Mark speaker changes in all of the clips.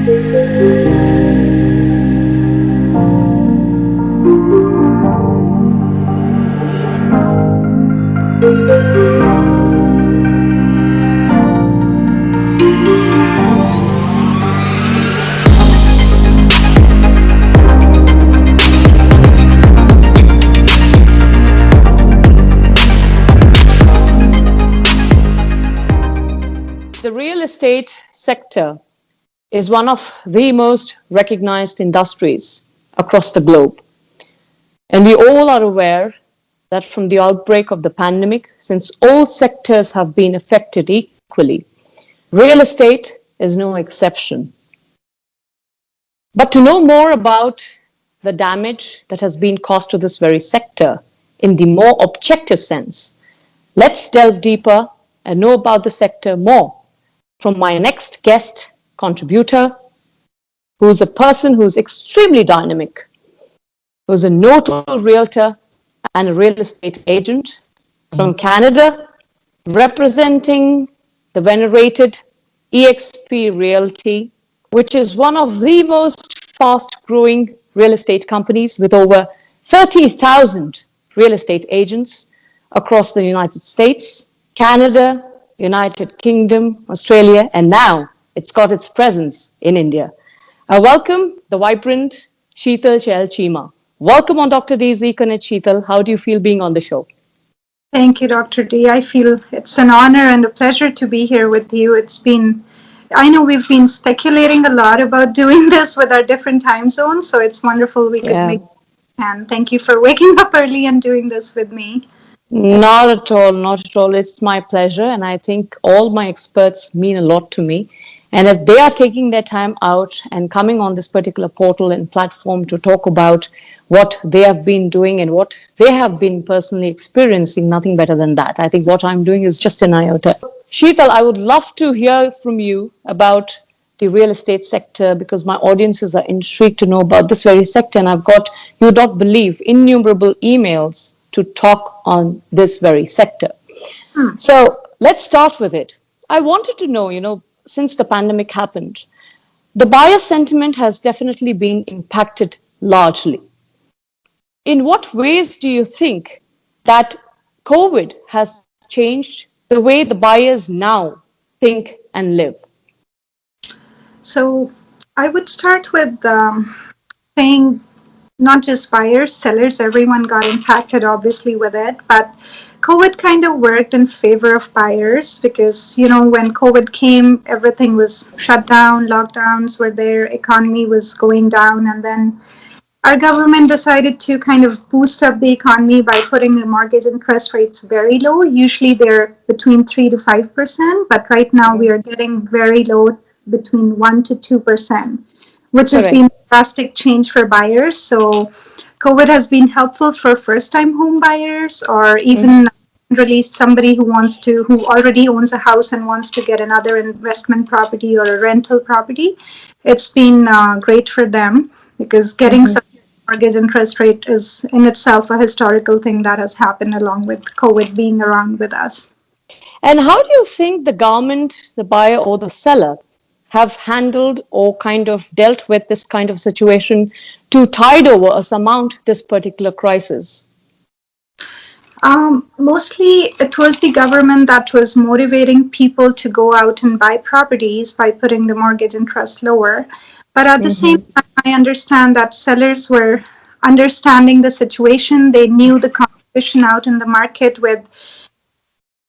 Speaker 1: The real estate sector is one of the most recognized industries across the globe. And we all are aware that from the outbreak of the pandemic, since all sectors have been affected equally, real estate is no exception. But to know more about the damage that has been caused to this very sector in the more objective sense, let's delve deeper and know about the sector more from my next guest contributor, who's a person who's extremely dynamic, who's a notable realtor and a real estate agent from Canada, representing the venerated eXp Realty, which is one of the most fast-growing real estate companies with over 30,000 real estate agents across the United States, Canada, United Kingdom, Australia, and now it's got its presence in India. I welcome the vibrant Sheetal Chahal Cheema. Welcome on Dr. D's eConnect, Sheetal. How do you feel being on the show?
Speaker 2: Thank you, Dr. D. I feel it's an honor and a pleasure to be here with you. I know we've been speculating a lot about doing this with our different time zones, so it's wonderful we could make it. And thank you for waking up early and doing this with me.
Speaker 1: Not at all, not at all. It's my pleasure, and I think all my experts mean a lot to me. And if they are taking their time out and coming on this particular portal and platform to talk about what they have been doing and what they have been personally experiencing, nothing better than that. I think what I'm doing is just an iota. Sheetal, I would love to hear from you about the real estate sector because my audiences are intrigued to know about this very sector, and I've got, you would not believe, innumerable emails to talk on this very sector. So let's start with it. I wanted to know, since the pandemic happened, the buyer sentiment has definitely been impacted largely. In what ways do you think that COVID has changed the way the buyers now think and live?
Speaker 2: So I would start with saying not just buyers, sellers, everyone got impacted obviously with it, but COVID kind of worked in favor of buyers because, when COVID came, everything was shut down, lockdowns were there, economy was going down, and then our government decided to kind of boost up the economy by putting the mortgage interest rates very low. Usually they're between 3 to 5%, but right now we are getting very low, between 1 to 2%, which has been a drastic change for buyers. So COVID has been helpful for first-time home buyers or even released somebody who already owns a house and wants to get another investment property or a rental property. It's been great for them because getting some mortgage interest rate is in itself a historical thing that has happened along with COVID being around with us.
Speaker 1: And how do you think the government, the buyer or the seller have handled or kind of dealt with this kind of situation to tide over or surmount this particular crisis?
Speaker 2: Mostly it was the government that was motivating people to go out and buy properties by putting the mortgage interest lower. But at the same time, I understand that sellers were understanding the situation. They knew the competition out in the market with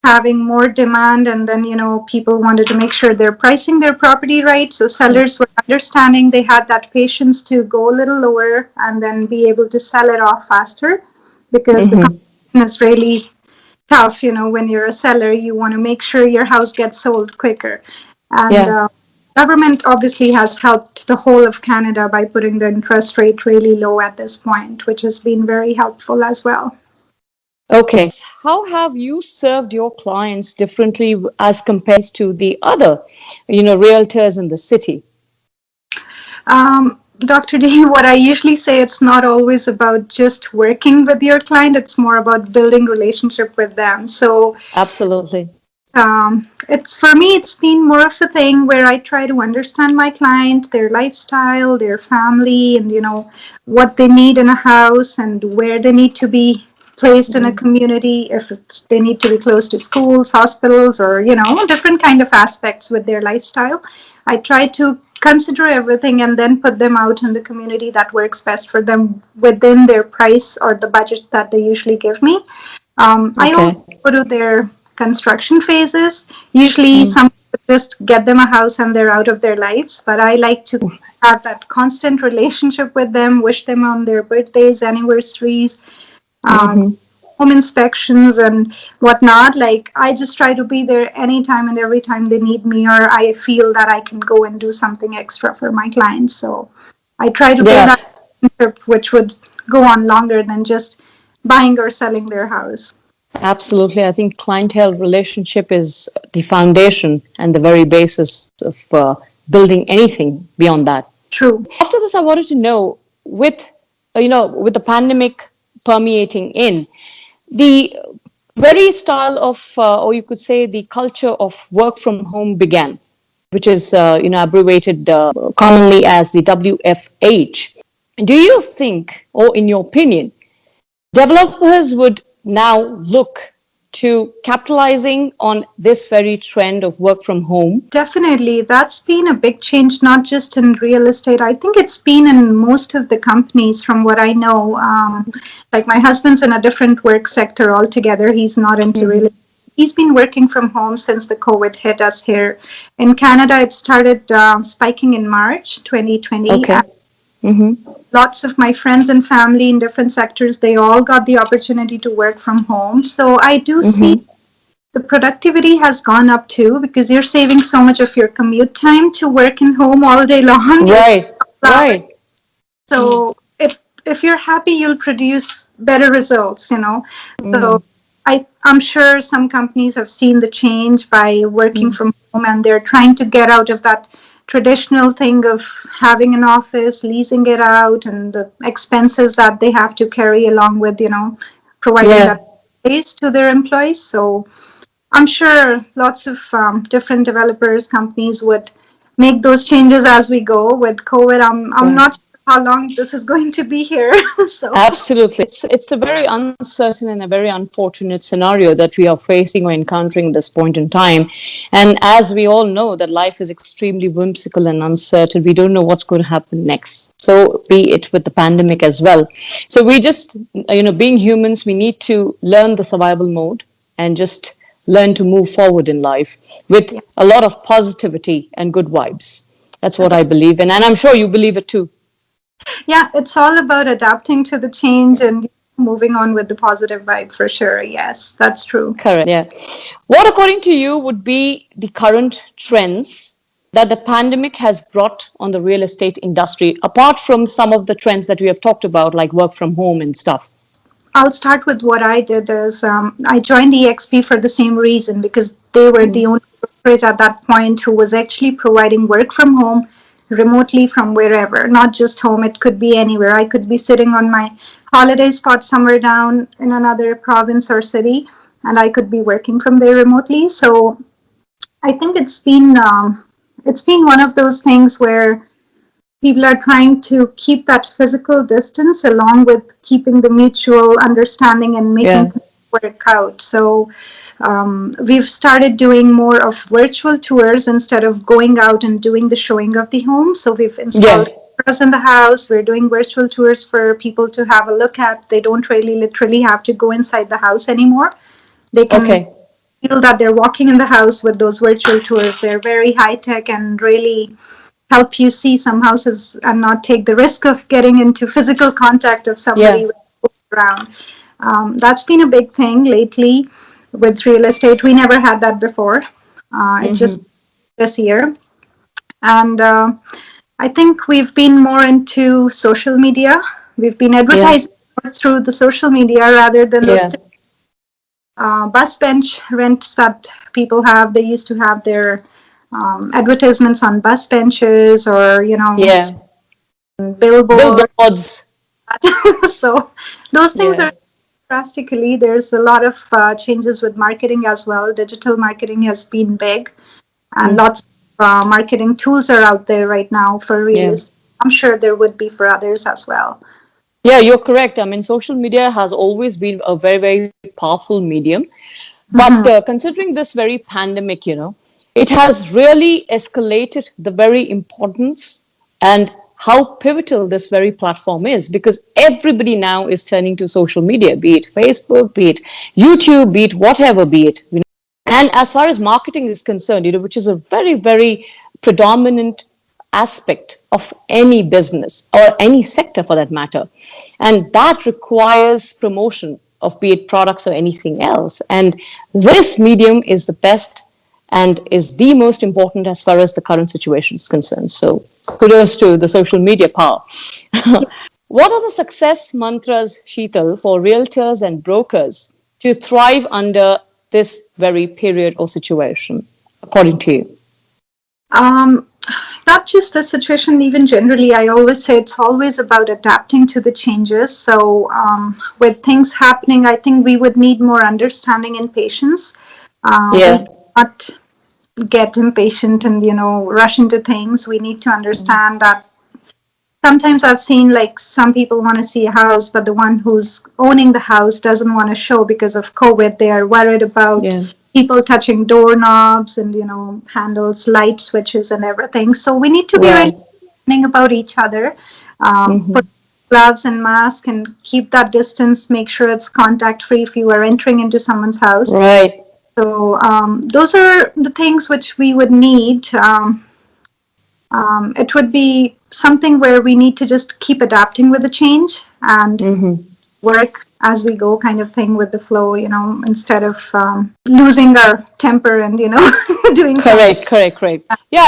Speaker 2: having more demand, and then people wanted to make sure they're pricing their property right. So sellers were understanding, they had that patience to go a little lower and then be able to sell it off faster because the competition is really tough. When you're a seller, you want to make sure your house gets sold quicker. And government obviously has helped the whole of Canada by putting the interest rate really low at this point, which has been very helpful as well.
Speaker 1: Okay. How have you served your clients differently as compared to the other, realtors in the city?
Speaker 2: Dr. D, what I usually say, it's not always about just working with your client. It's more about building relationship with them. So
Speaker 1: absolutely.
Speaker 2: It's for me, it's been more of a thing where I try to understand my client, their lifestyle, their family, and what they need in a house and where they need to be placed in a community. If they need to be close to schools, hospitals, or different kind of aspects with their lifestyle. I try to consider everything and then put them out in the community that works best for them within their price or the budget that they usually give me. I
Speaker 1: Okay.
Speaker 2: also go to their construction phases. Usually,
Speaker 1: Mm.
Speaker 2: some just get them a house and they're out of their lives, but I like to have that constant relationship with them, wish them on their birthdays, anniversaries, um,
Speaker 1: Mm-hmm.
Speaker 2: home inspections, and whatnot. Like, I just try to be there anytime and every time they need me, or I feel that I can go and do something extra for my clients. So I try to build
Speaker 1: Yeah.
Speaker 2: that relationship, which would go on longer than just buying or selling their house.
Speaker 1: Absolutely. I think clientele relationship is the foundation and the very basis of building anything beyond that.
Speaker 2: True.
Speaker 1: After this, I wanted to know with, with the pandemic permeating in, the very style of, or you could say the culture of work from home began, which is, abbreviated commonly as the WFH. Do you think, or in your opinion, developers would now look to capitalizing on this very trend of work from home?
Speaker 2: Definitely. That's been a big change, not just in real estate. I think it's been in most of the companies from what I know. Like my husband's in a different work sector altogether. He's not into real estate. He's been working from home since the COVID hit us here. In Canada, it started spiking in March 2020.
Speaker 1: Okay. Mm-hmm.
Speaker 2: Lots of my friends and family in different sectors, they all got the opportunity to work from home. So I do see
Speaker 1: Mm-hmm.
Speaker 2: the productivity has gone up too because you're saving so much of your commute time to work in home all day long. It's
Speaker 1: Right. Right.
Speaker 2: so if you're happy, you'll produce better results. So
Speaker 1: Mm.
Speaker 2: I'm sure some companies have seen the change by working
Speaker 1: Mm.
Speaker 2: from home and they're trying to get out of that traditional thing of having an office, leasing it out, and the expenses that they have to carry along with providing
Speaker 1: Yeah.
Speaker 2: that space to their employees. So I'm sure lots of different developers, companies would make those changes as we go. With COVID, I'm
Speaker 1: Right.
Speaker 2: not sure how long this is going to be here. So
Speaker 1: Absolutely. It's a very uncertain and a very unfortunate scenario that we are facing or encountering at this point in time. And as we all know that life is extremely whimsical and uncertain, we don't know what's going to happen next. So be it with the pandemic as well. So we just, being humans, we need to learn the survival mode and just learn to move forward in life with
Speaker 2: yeah,
Speaker 1: a lot of positivity and good vibes. That's what
Speaker 2: that's
Speaker 1: I believe in. And I'm sure you believe it too.
Speaker 2: yeah, it's all about adapting to the change and moving on with the positive vibe for sure. Yes, that's true.
Speaker 1: Correct. Yeah. What, according to you, would be the current trends that the pandemic has brought on the real estate industry, apart from some of the trends that we have talked about, like work from home and stuff?
Speaker 2: I'll start with what I did is I joined EXP for the same reason because they were the
Speaker 1: Mm.
Speaker 2: only brokerage at that point who was actually providing work from home remotely from wherever, not just home. It could be anywhere. I could be sitting on my holiday spot somewhere down in another province or city, and I could be working from there remotely. So I think it's been one of those things where people are trying to keep that physical distance along with keeping the mutual understanding and making
Speaker 1: Yeah.
Speaker 2: things work out. So we've started doing more of virtual tours instead of going out and doing the showing of the home. So we've
Speaker 1: Yeah.
Speaker 2: installed cameras in the house. We're doing virtual tours for people to have a look at. They don't really literally have to go inside the house anymore. They can
Speaker 1: Okay.
Speaker 2: feel that they're walking in the house with those virtual tours. They're very high tech and really help you see some houses and not take the risk of getting into physical contact of
Speaker 1: Yeah.
Speaker 2: somebody around. That's been a big thing lately with real estate. We never had that before. It just
Speaker 1: Mm-hmm.
Speaker 2: this year. And I think we've been more into social media. We've been
Speaker 1: Yeah.
Speaker 2: advertising more through the social media rather than those
Speaker 1: Yeah.
Speaker 2: bus bench rents that people have. They used to have their advertisements on bus benches or
Speaker 1: Yeah.
Speaker 2: billboards.
Speaker 1: Billboards.
Speaker 2: So those things
Speaker 1: Yeah.
Speaker 2: are drastically. There's a lot of changes with marketing as well. Digital marketing has been big, and
Speaker 1: Mm,
Speaker 2: lots of marketing tools are out there right now for real
Speaker 1: yeah.
Speaker 2: estate. I'm sure there would be for others as well.
Speaker 1: Yeah, you're correct. I mean, social media has always been a very, very powerful medium. But
Speaker 2: Mm-hmm.
Speaker 1: considering this very pandemic, it has really escalated the very importance and how pivotal this very platform is because everybody now is turning to social media, be it Facebook, be it YouTube, be it whatever, be it. And as far as marketing is concerned, which is a very, very predominant aspect of any business or any sector for that matter. And that requires promotion of be it products or anything else. And this medium is the best and is the most important as far as the current situation is concerned. So kudos to the social media power. What are the success mantras, Sheetal, for realtors and brokers to thrive under this very period or situation, according to you?
Speaker 2: Um, Not just the situation, even generally, I always say it's always about adapting to the changes. So, with things happening, I think we would need more understanding and patience. We
Speaker 1: Yeah.
Speaker 2: cannot get impatient and, rush into things. We need to understand that sometimes I've seen like some people want to see a house, but the one who's owning the house doesn't want to show because of COVID. They are worried about
Speaker 1: Yeah.
Speaker 2: people touching doorknobs and handles, light switches, and everything. So we need to be really
Speaker 1: Right.
Speaker 2: learning about each other.
Speaker 1: Hmm.
Speaker 2: Put gloves and mask and keep that distance. Make sure it's contact free if you are entering into someone's house.
Speaker 1: Right.
Speaker 2: So those are the things which we would need. It would be something where we need to just keep adapting with the change and
Speaker 1: Hmm.
Speaker 2: work as we go, kind of thing, with the flow, instead of losing our temper and, doing something.
Speaker 1: Correct, correct, correct. Yeah,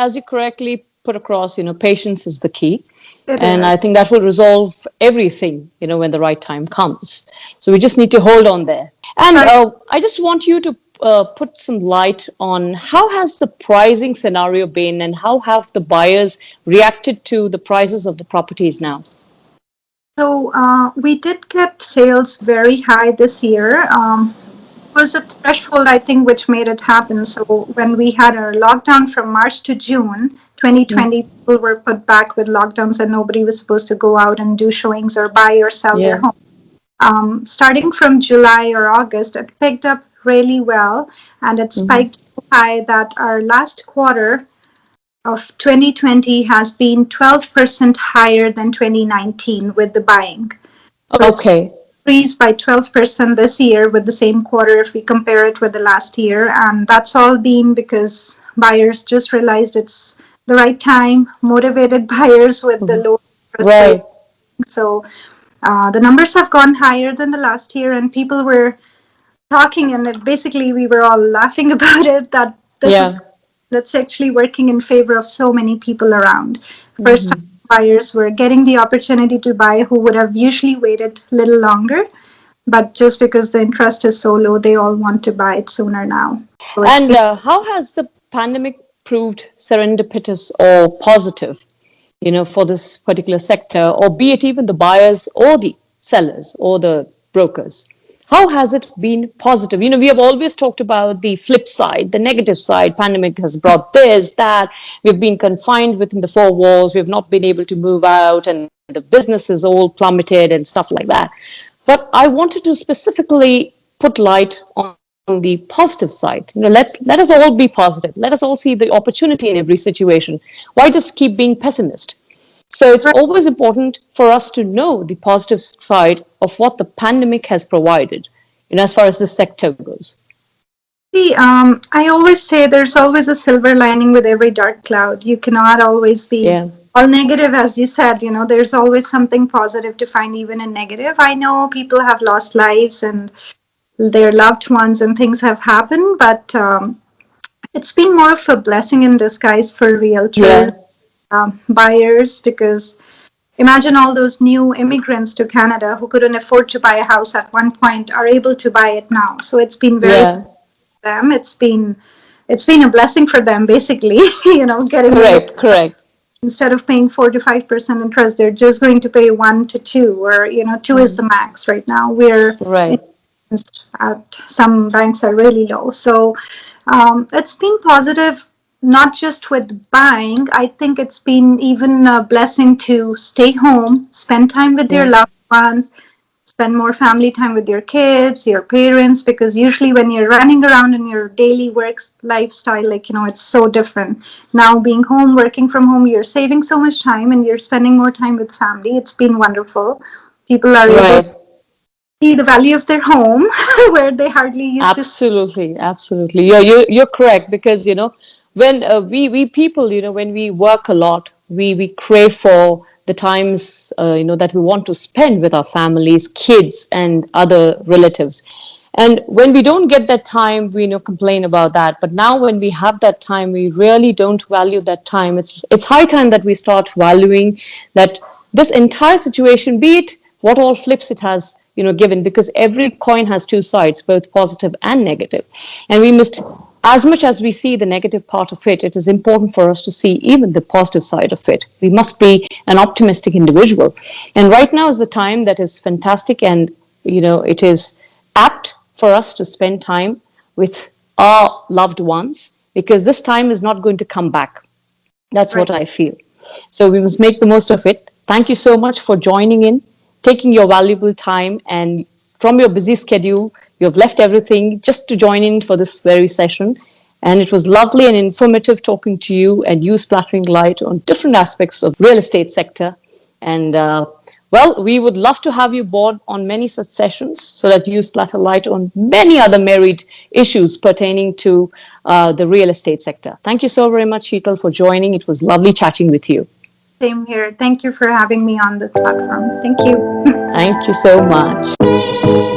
Speaker 1: as you correctly put across, patience is the key.
Speaker 2: It
Speaker 1: And
Speaker 2: is.
Speaker 1: I think that will resolve everything, when the right time comes. So we just need to hold on there. And
Speaker 2: Right.
Speaker 1: I just want you to put some light on how has the pricing scenario been and how have the buyers reacted to the prices of the properties now?
Speaker 2: So we did get sales very high this year. Was a threshold, I think, which made it happen. So when we had our lockdown from March to June 2020,
Speaker 1: Mm.
Speaker 2: people were put back with lockdowns and nobody was supposed to go out and do showings or buy or sell their
Speaker 1: Yeah.
Speaker 2: home. Starting from July or August, it picked up really well and it
Speaker 1: Hmm.
Speaker 2: spiked so high that our last quarter of 2020 has been 12% higher than 2019 with the buying. So it's
Speaker 1: Okay.
Speaker 2: increased by 12% this year with the same quarter if we compare it with the last year. And that's all been because buyers just realized it's the right time, motivated buyers with the
Speaker 1: Mhm.
Speaker 2: low interest rate.
Speaker 1: Right.
Speaker 2: So the numbers have gone higher than the last year, and people were talking, and basically we were all laughing about it that this is
Speaker 1: Yeah.
Speaker 2: that's actually working in favor of so many people around. First time
Speaker 1: Hmm.
Speaker 2: buyers were getting the opportunity to buy who would have usually waited a little longer, but just because the interest is so low, they all want to buy it sooner now. So it's
Speaker 1: And how has the pandemic proved serendipitous or positive, for this particular sector, or be it even the buyers or the sellers or the brokers? How has it been positive? We have always talked about the flip side, the negative side. Pandemic has brought this, that. We've been confined within the four walls. We've not been able to move out, and the business is all plummeted and stuff like that. But I wanted to specifically put light on the positive side. Let us all be positive. Let us all see the opportunity in every situation. Why just keep being pessimist? So it's always important for us to know the positive side of what the pandemic has provided, as far as the sector goes.
Speaker 2: See, I always say there's always a silver lining with every dark cloud. You cannot always be
Speaker 1: Yeah,
Speaker 2: all negative, as you said. There's always something positive to find, even in negative. I know people have lost lives and their loved ones, and things have happened, but it's been more of a blessing in disguise for
Speaker 1: yeah,
Speaker 2: realtors, buyers, because imagine all those new immigrants to Canada who couldn't afford to buy a house at one point are able to buy it now. So it's been very
Speaker 1: yeah.
Speaker 2: them. It's been a blessing for them, basically. Getting in.
Speaker 1: Correct, correct.
Speaker 2: instead of paying 4 to 5% interest, they're just going to pay 1 to 2, or 2 is the max right now. We're
Speaker 1: Right.
Speaker 2: at some banks are really low. So it's been positive, not just with buying. I think it's been even a blessing to stay home, spend time with your
Speaker 1: Yeah.
Speaker 2: loved ones, spend more family time with your kids, your parents, because usually when you're running around in your daily work lifestyle, it's so different. Now being home, working from home, you're saving so much time and you're spending more time with family. It's been wonderful. People are able to
Speaker 1: Right.
Speaker 2: see the value of their home where they hardly used to.
Speaker 1: Absolutely, absolutely. You're correct because when we people when we work a lot, we crave for the times that we want to spend with our families, kids, and other relatives. And when we don't get that time, we complain about that. But now when we have that time, we really don't value that time. It's high time that we start valuing that this entire situation, be it what all flips it has given, because every coin has two sides, both positive and negative. And we must, as much as we see the negative part of it, it is important for us to see even the positive side of it. We must be an optimistic individual. And right now is the time that is fantastic, and it is apt for us to spend time with our loved ones, because this time is not going to come back. That's what
Speaker 2: Right.
Speaker 1: I feel. So we must make the most of it. Thank you so much for joining in, taking your valuable time, and from your busy schedule, you have left everything just to join in for this very session. And it was lovely and informative talking to you and you splattering light on different aspects of real estate sector. And well, we would love to have you board on many such sessions so that you splatter light on many other myriad issues pertaining to the real estate sector. Thank you so very much, Sheetal, for joining. It was lovely chatting with you.
Speaker 2: Same here. Thank you for having me on the platform. Thank you.
Speaker 1: Thank you so much.